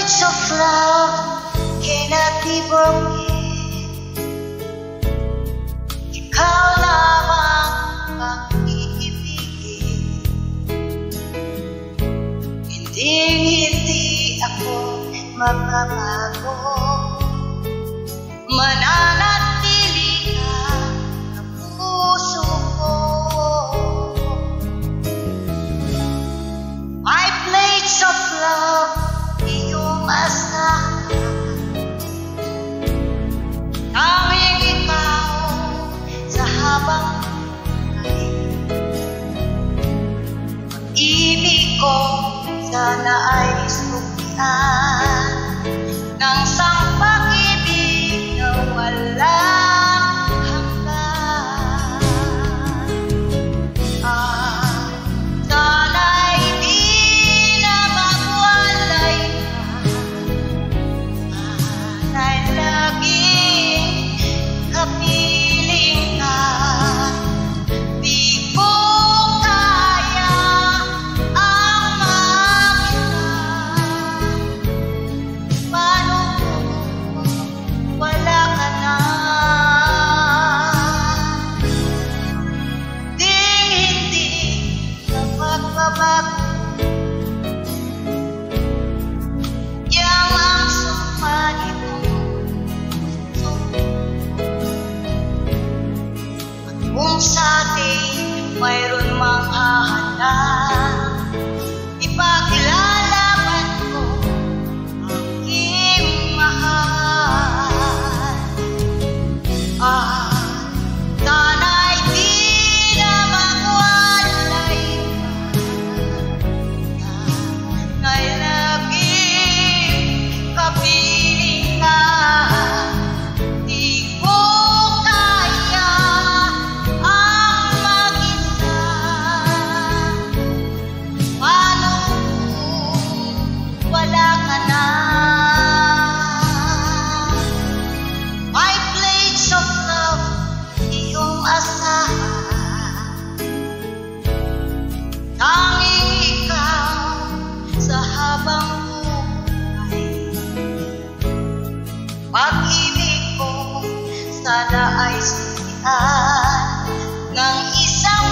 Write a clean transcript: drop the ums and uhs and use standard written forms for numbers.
plates of love cannot be broken. Ikaw lamang ang iibigin. Hindi ako magbabago. Mananatili ka sa puso ko. My plates of love, iyong asahan. Tanging ikaw sa habang buhay. Pag-ibig ko sana ay suklian ng isang pag-ibig na walang hanggan. Sana'y di na magwalay ka. Sana'y laging kapiling ka. Di ko kaya ang mag-isa. Paano kung wala ka na? Hindi ka magbabago. Yang ang sumpa nitong puso. At kung sa atin mayroon mang hahanda, ipakilala man ko aking mahal. Sana'y di na magwalay ka. Sana'y laging kapiling ka. Di ko kaya ang mag-isa. Paano kung wala ka na? My plates of love, iyong asahan. Tanging ikaw sa habang buhay. Pag-ibig ko sana ay sisihan ng isang